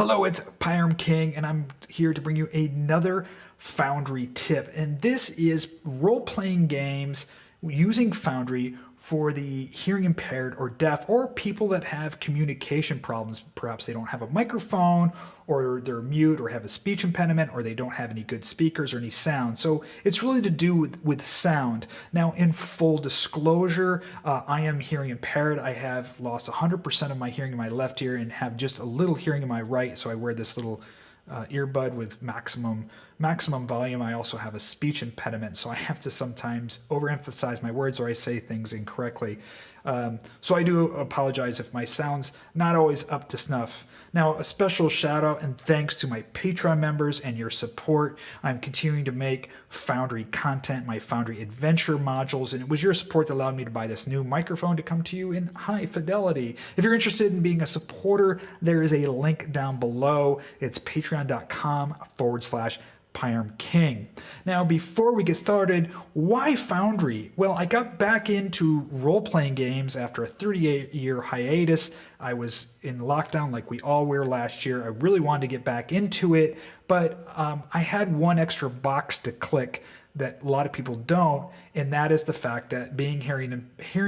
Hello, it's Pyram King, and I'm here to bring you another Foundry tip. And this is role-playing games using Foundry for the hearing impaired or deaf, or people that have communication problems. Perhaps they don't have a microphone, or they're mute, or have a speech impediment, or they don't have any good speakers or any sound. So it's really to do with sound. Now, in full disclosure, I am hearing impaired. I have lost 100% of my hearing in my left ear and have just a little hearing in my right. So I wear this little earbud with maximum volume. I also have a speech impediment, so I have to sometimes overemphasize my words or I say things incorrectly. So I do apologize if my sound's not always up to snuff. Now, a special shout out and thanks to my Patreon members and your support. I'm continuing to make Foundry content, my Foundry Adventure modules, and it was your support that allowed me to buy this new microphone to come to you in high fidelity. If you're interested in being a supporter, there is a link down below. It's patreon.com/Pyram King. Now, before we get started, why Foundry? Well, I got back into role-playing games after a 38-year hiatus. I was in lockdown like we all were last year. I really wanted to get back into it, but I had one extra box to click that a lot of people don't, and that is the fact that being hearing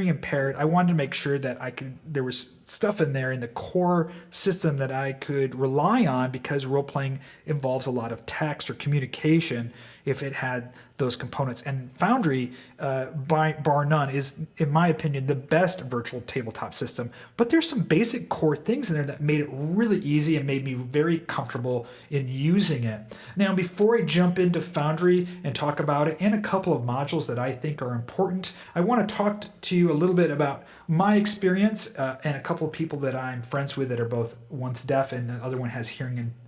impaired, I wanted to make sure that there was stuff in there in the core system that I could rely on, because role playing involves a lot of text or communication if it had those components. And Foundry, bar none, is, in my opinion, the best virtual tabletop system. But there's some basic core things in there that made it really easy and made me very comfortable in using it. Now, before I jump into Foundry and talk about it and a couple of modules that I think are important, I want to talk to you a little bit about my experience and a couple of people that I'm friends with that are both, one's deaf and the other one has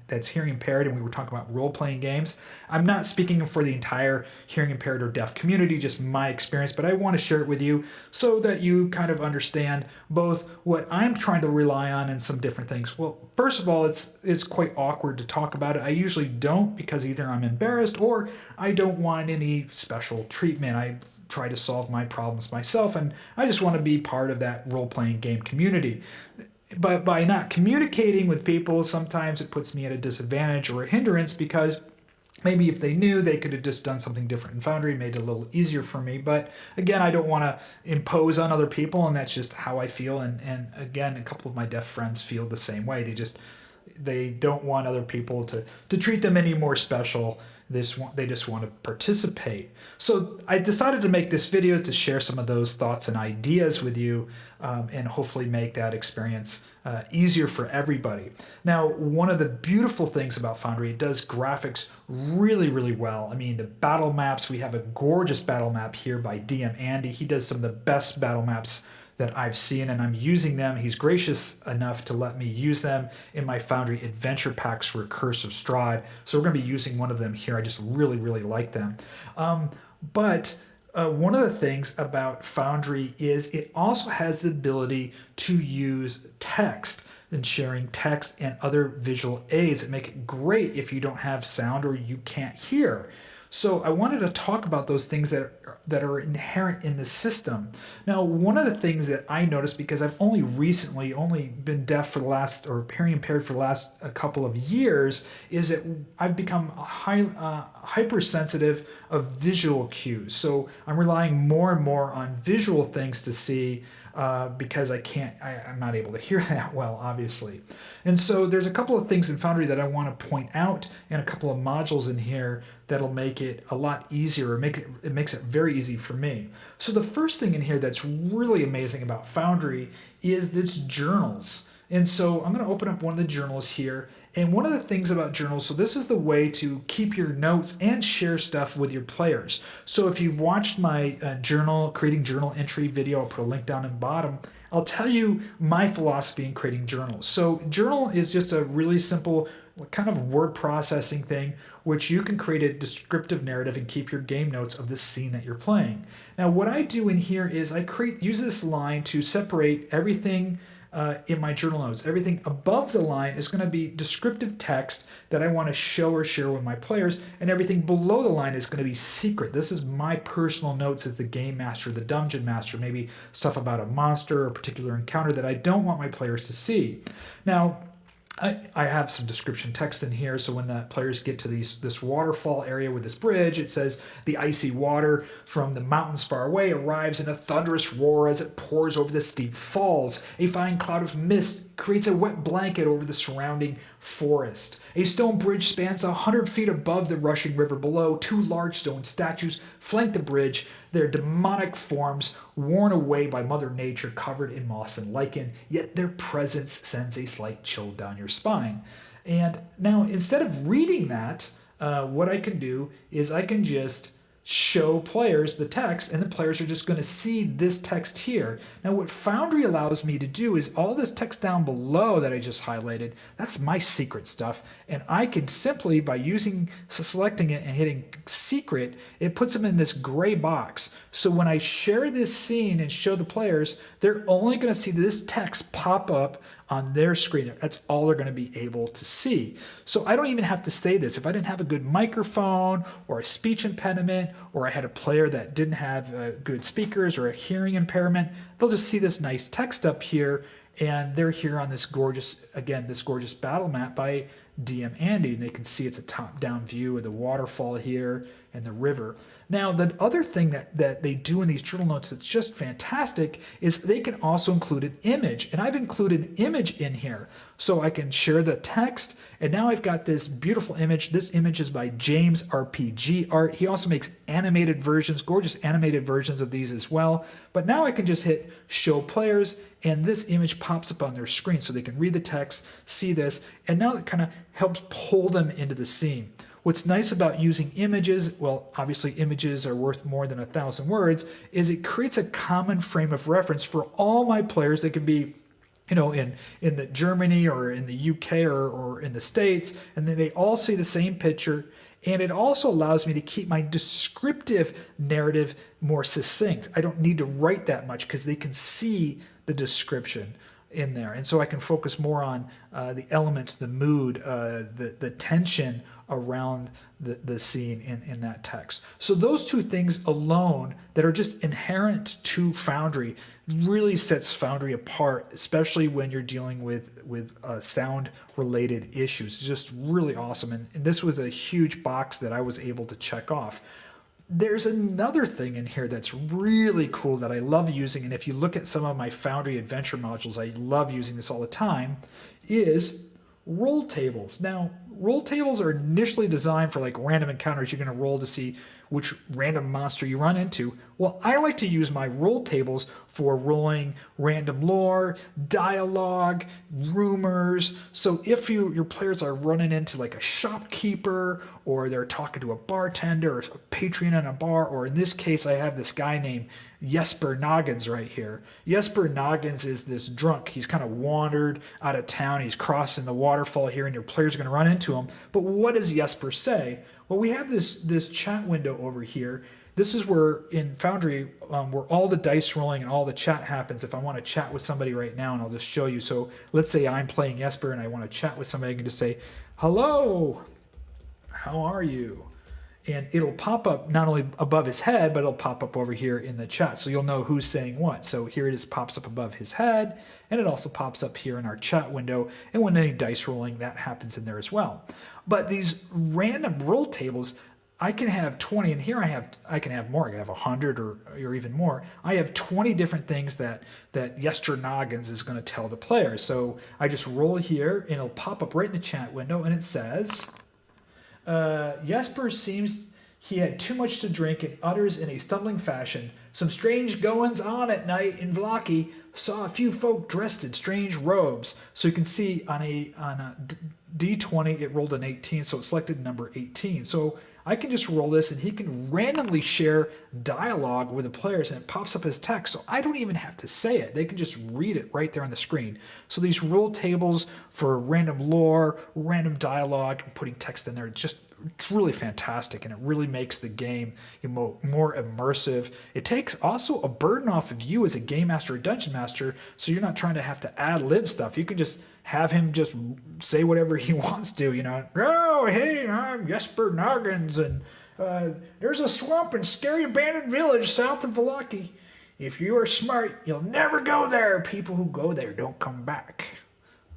that's hearing impaired, and we were talking about role-playing games. I'm not speaking for the entire hearing impaired or deaf community, just my experience, but I want to share it with you so that you kind of understand both what I'm trying to rely on and some different things. Well, first of all, it's quite awkward to talk about it. I usually don't, because either I'm embarrassed or I don't want any special treatment. I try to solve my problems myself, and I just want to be part of that role-playing game community. But by not communicating with people, sometimes it puts me at a disadvantage or a hindrance, because maybe if they knew, they could have just done something different in Foundry and made it a little easier for me. But again, I don't want to impose on other people, and that's just how I feel. And again, a couple of my deaf friends feel the same way. They don't want other people to treat them any more special. They just want to participate. So I decided to make this video to share some of those thoughts and ideas with you, and hopefully make that experience easier for everybody. Now, one of the beautiful things about Foundry, it does graphics really, really well. I mean, the battle maps, we have a gorgeous battle map here by DM Andy. He does some of the best battle maps that I've seen, and I'm using them. He's gracious enough to let me use them in my Foundry Adventure Packs for Curse of Strahd. So we're going to be using one of them here. I just really, really like them. But one of the things about Foundry is it also has the ability to use text, and sharing text and other visual aids that make it great if you don't have sound or you can't hear. So I wanted to talk about those things that are inherent in the system. Now, one of the things that I noticed, because I've only recently been deaf for the last, or hearing impaired for the last a couple of years, is that I've become hypersensitive of visual cues. So I'm relying more and more on visual things to see, because I'm not able to hear that well, obviously. And so there's a couple of things in Foundry that I want to point out, and a couple of modules in here that'll make it a lot easier, it makes it very easy for me. So the first thing in here that's really amazing about Foundry is its journals. And so I'm going to open up one of the journals here. And one of the things about journals, so this is the way to keep your notes and share stuff with your players. So if you've watched my creating journal entry video, I'll put a link down in the bottom. I'll tell you my philosophy in creating journals. So journal is just a really simple kind of word processing thing, which you can create a descriptive narrative and keep your game notes of the scene that you're playing. Now, what I do in here is I use this line to separate everything in my journal notes. Everything above the line is going to be descriptive text that I want to show or share with my players, and everything below the line is going to be secret. This is my personal notes as the game master, the dungeon master, maybe stuff about a monster or a particular encounter that I don't want my players to see. Now, I have some description text in here, so when the players get to this waterfall area with this bridge, it says the icy water from the mountains far away arrives in a thunderous roar as it pours over the steep falls. A fine cloud of mist creates a wet blanket over the surrounding forest. A stone bridge spans 100 feet above the rushing river below. Two large stone statues flank the bridge, their demonic forms worn away by Mother Nature, covered in moss and lichen, yet their presence sends a slight chill down your spine. And now, instead of reading that, what I can do is I can just show players the text, and the players are just going to see this text here. Now, what Foundry allows me to do is all this text down below that I just highlighted, that's my secret stuff, and I can simply, by selecting it and hitting secret, it puts them in this gray box. So when I share this scene and show the players, they're only going to see this text pop up on their screen. That's all they're going to be able to see. So I don't even have to say this. If I didn't have a good microphone or a speech impediment, or I had a player that didn't have good speakers or a hearing impairment, they'll just see this nice text up here, and they're here on this gorgeous battle map by DM Andy, and they can see it's a top-down view of the waterfall here and the river. Now, the other thing that they do in these journal notes that's just fantastic is they can also include an image, and I've included an image in here. So I can share the text, and now I've got this beautiful image. This image is by James RPG Art. He also makes animated versions, gorgeous animated versions of these as well. But now I can just hit show players, and this image pops up on their screen so they can read the text, see this, and now it kind of helps pull them into the scene. What's nice about using images, well, obviously images are worth more than 1,000 words, is it creates a common frame of reference for all my players. They can be, in the Germany or in the UK or in the States, and then they all see the same picture. And it also allows me to keep my descriptive narrative more succinct. I don't need to write that much because they can see the description in there. And so I can focus more on the elements, the mood, the tension around the scene in that text. So those two things alone that are just inherent to Foundry really sets Foundry apart, especially when you're dealing with sound related issues. It's just really awesome. And this was a huge box that I was able to check off. There's another thing in here that's really cool that I love using, and if you look at some of my Foundry Adventure modules, I love using this all the time, is roll tables. Now, roll tables are initially designed for like random encounters. You're going to roll to see which random monster you run into. Well, I like to use my roll tables for rolling random lore, dialogue, rumors. So if your players are running into like a shopkeeper, or they're talking to a bartender or a patron in a bar, or in this case, I have this guy named Jesper Noggins right here. Jesper Noggins is this drunk. He's kind of wandered out of town. He's crossing the waterfall here, and your players are going to run into him. But what does Jesper say? Well, we have this chat window over here. This is where in Foundry, where all the dice rolling and all the chat happens. If I want to chat with somebody right now, and I'll just show you. So let's say I'm playing Jesper and I want to chat with somebody, I can just say, "Hello, how are you?" And it'll pop up not only above his head, but it'll pop up over here in the chat. So you'll know who's saying what. So here it is, pops up above his head, and it also pops up here in our chat window. And when any dice rolling, that happens in there as well. But these random roll tables, I can have 20, and here I can have more. I can have 100 or even more. I have 20 different things that Jesper Noggins is going to tell the player. So I just roll here, and it'll pop up right in the chat window, and it says, Jesper seems he had too much to drink and utters in a stumbling fashion, "Some strange goings on at night in Vlaki. Saw a few folk dressed in strange robes." So you can see on a D20 it rolled an 18, so it selected number 18. So I can just roll this, and he can randomly share dialogue with the players, and it pops up as text. So I don't even have to say it. They can just read it right there on the screen. So these roll tables for random lore, random dialogue, and putting text in there, it's just really fantastic, and it really makes the game more immersive. It takes also a burden off of you as a game master or dungeon master, so you're not trying to have to ad-lib stuff. You can just have him just say whatever he wants to, "Oh, hey, I'm Jesper Noggins, and there's a swamp and scary abandoned village south of Valaki. If you are smart, you'll never go there. People who go there don't come back."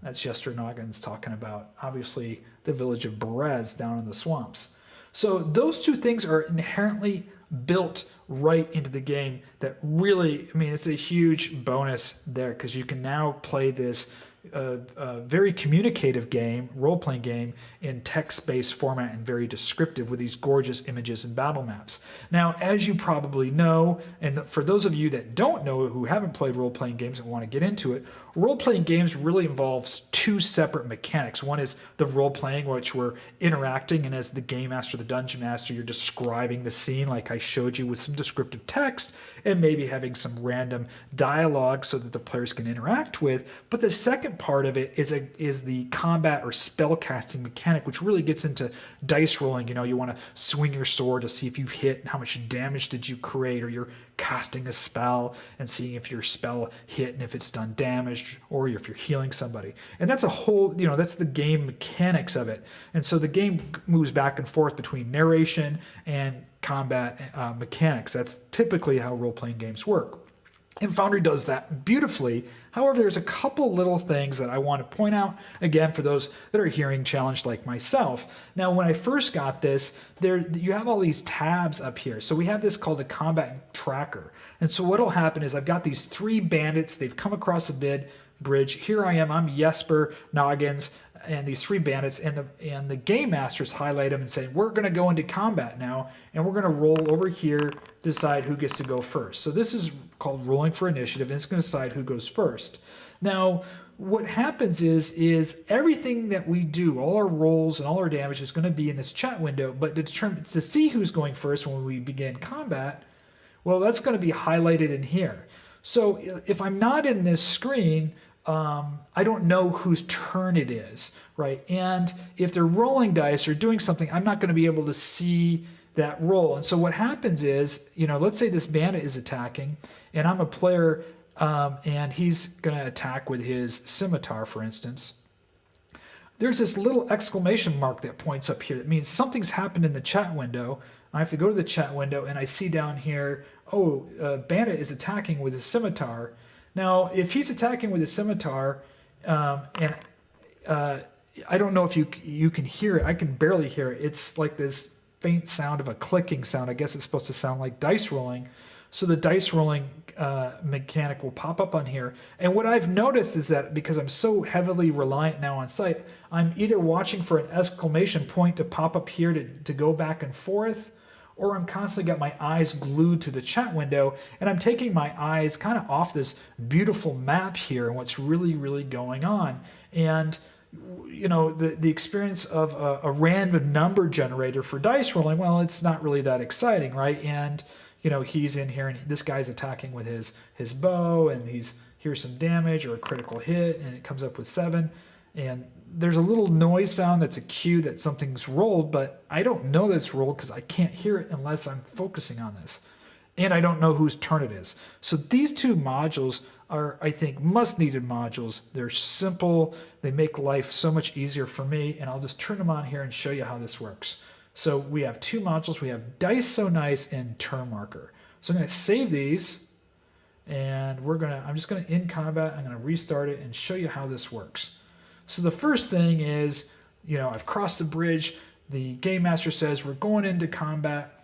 That's Chester Noggins talking about, obviously, the village of Berez down in the swamps. So those two things are inherently built right into the game that really, I mean, it's a huge bonus there because you can now play this very communicative game, role-playing game, in text-based format and very descriptive with these gorgeous images and battle maps. Now, as you probably know, and for those of you that don't know, who haven't played role-playing games and want to get into it, role-playing games really involves two separate mechanics. One is the role-playing, which we're interacting, and as the game master, the dungeon master, you're describing the scene like I showed you with some descriptive text, and maybe having some random dialogue so that the players can interact with. But the second part of it is the combat or spell casting mechanic, which really gets into dice rolling. You know, you want to swing your sword to see if you've hit and how much damage did you create, or you're casting a spell and seeing if your spell hit and if it's done damage, or if you're healing somebody. And that's a whole, you know, that's the game mechanics of it. And so the game moves back and forth between narration and combat mechanics. That's typically how role-playing games work. And Foundry does that beautifully. However, there's a couple little things that I want to point out, again, for those that are hearing challenged like myself. Now, when I first got this, you have all these tabs up here. So we have this called a combat tracker. And so what'll happen is I've got these three bandits. They've come across a bridge. Here I am. I'm Jesper Noggins, and these three bandits, and the game masters highlight them and say, we're going to go into combat now, and we're going to roll over here to decide who gets to go first. So this is called rolling for initiative, and it's going to decide who goes first. Now, what happens is everything that we do, all our rolls and all our damage is going to be in this chat window, but to see who's going first when we begin combat, well, that's going to be highlighted in here. So if I'm not in this screen, I don't know whose turn it is, right? And if they're rolling dice or doing something, I'm not going to be able to see that roll. And so what happens is, you know, let's say this bandit is attacking, and I'm a player, and he's going to attack with his scimitar, for instance. There's this little exclamation mark that points up here. That means something's happened in the chat window. I have to go to the chat window, and I see down here, bandit is attacking with his scimitar. Now, if he's attacking with a scimitar, and I don't know if you can hear it. I can barely hear it. It's like this faint sound of a clicking sound. I guess it's supposed to sound like dice rolling. So the dice rolling mechanic will pop up on here. And what I've noticed is that because I'm so heavily reliant now on sight, I'm either watching for an exclamation point to pop up here to go back and forth, or I'm constantly got my eyes glued to the chat window, and I'm taking my eyes kind of off this beautiful map here and what's really, really going on. And, you know, the experience of a random number generator for dice rolling, well, it's not really that exciting, right? And, you know, he's in here, and this guy's attacking with his bow, and here's some damage or a critical hit, and it comes up with 7. And there's a little noise sound that's a cue that something's rolled, but I don't know that it's rolled because I can't hear it unless I'm focusing on this. And I don't know whose turn it is. So these two modules are, I think, must-needed modules. They're simple. They make life so much easier for me, and I'll just turn them on here and show you how this works. So we have two modules. We have Dice So Nice and Turn Marker. So I'm going to save these, and I'm just going to end combat. I'm going to restart it and show you how this works. So the first thing is, you know, I've crossed the bridge. The game master says we're going into combat,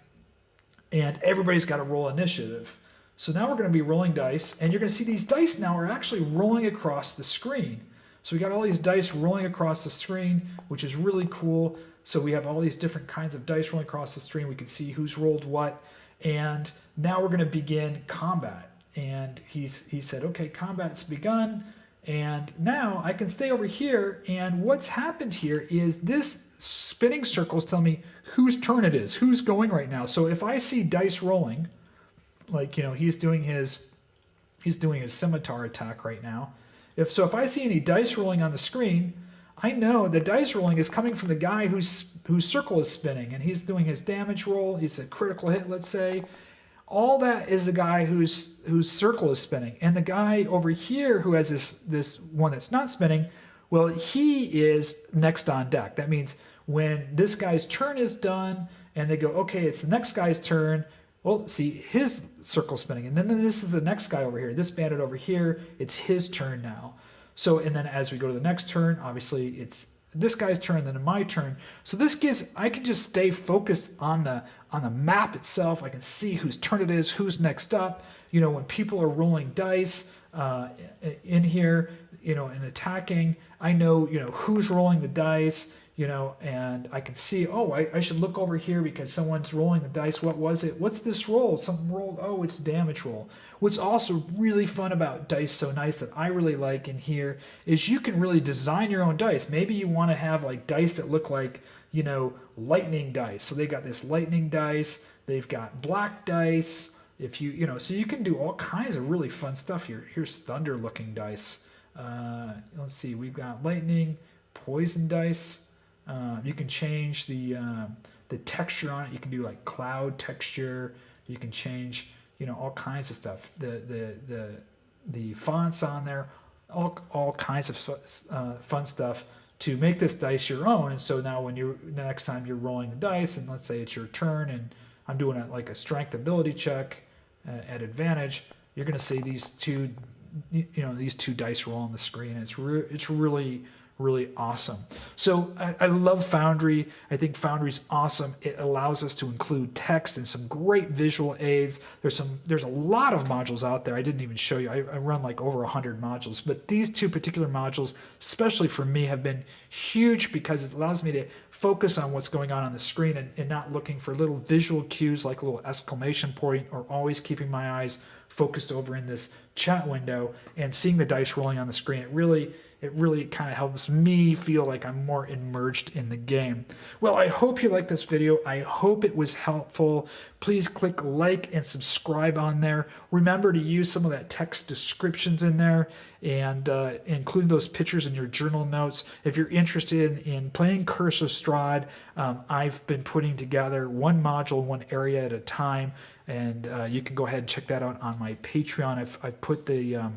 and everybody's got to roll initiative. So now we're going to be rolling dice, and you're going to see these dice now are actually rolling across the screen. So we got all these dice rolling across the screen, which is really cool. So we have all these different kinds of dice rolling across the screen. We can see who's rolled what, and now we're going to begin combat. And he said, okay, combat's begun. And now I can stay over here, and what's happened here is this spinning circle is telling me whose turn it is, who's going right now. So if I see dice rolling, like, you know, he's doing his scimitar attack right now. If I see any dice rolling on the screen, I know the dice rolling is coming from the guy whose circle is spinning, and he's doing his damage roll. He's a critical hit, let's say. All that is the guy whose circle is spinning. And the guy over here who has this one that's not spinning, well, he is next on deck. That means when this guy's turn is done and they go, okay, it's the next guy's turn, well, see, his circle spinning. And then this is the next guy over here. This bandit over here, it's his turn now. So, and then as we go to the next turn, obviously it's this guy's turn, then my turn. So this gives, I can just stay focused on the map itself. I can see whose turn it is, who's next up. You know, when people are rolling dice in here, you know, and attacking, I know, you know, who's rolling the dice, you know, and I can see, oh, I should look over here because someone's rolling the dice. What was it? What's this roll? Something rolled. Oh, it's damage roll. What's also really fun about Dice So Nice that I really like in here is you can really design your own dice. Maybe you want to have like dice that look like, you know, lightning dice. So they got this lightning dice. They've got black dice. If you, you know, so you can do all kinds of really fun stuff here. Here's thunder looking dice. Let's see. We've got lightning, poison dice. You can change the texture on it. You can do like cloud texture. You can change, you know, all kinds of stuff. The fonts on there, all kinds of fun stuff to make this dice your own. And so now when the next time you're rolling the dice, and let's say it's your turn, and I'm doing it like a strength ability check at advantage, you're going to see these two, you know, these two dice roll on the screen. It's really awesome. So I love Foundry. I think Foundry's awesome. It allows us to include text and some great visual aids. There's a lot of modules out there. I didn't even show you. I run like over 100 modules, but these two particular modules, especially for me, have been huge because it allows me to focus on what's going on the screen and not looking for little visual cues like a little exclamation point, or always keeping my eyes focused over in this chat window and seeing the dice rolling on the screen. It really kind of helps me feel like I'm more immersed in the game. Well, I hope you liked this video. I hope it was helpful. Please click like and subscribe on there. Remember to use some of that text descriptions in there and include those pictures in your journal notes. If you're interested in playing Curse of Strahd, I've been putting together one module, one area at a time, and you can go ahead and check that out on my Patreon. I've put the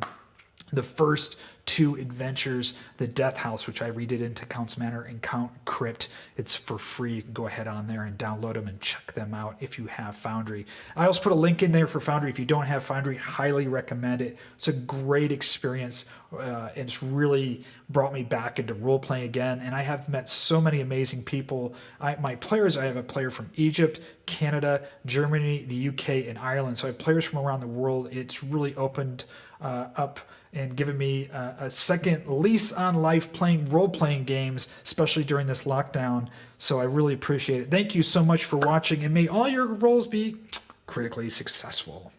first two adventures, the Death House, which I redid into Count's Manor, and Count Crypt. It's for free. You can go ahead on there and download them and check them out if you have Foundry. I also put a link in there for Foundry. If you don't have Foundry, highly recommend it. It's a great experience. And it's really brought me back into role-playing again. And I have met so many amazing people. My players, I have a player from Egypt, Canada, Germany, the UK, and Ireland. So I have players from around the world. It's really opened up and given me a second lease on life playing role-playing games, especially during this lockdown. So I really appreciate it. Thank you so much for watching, and may all your roles be critically successful.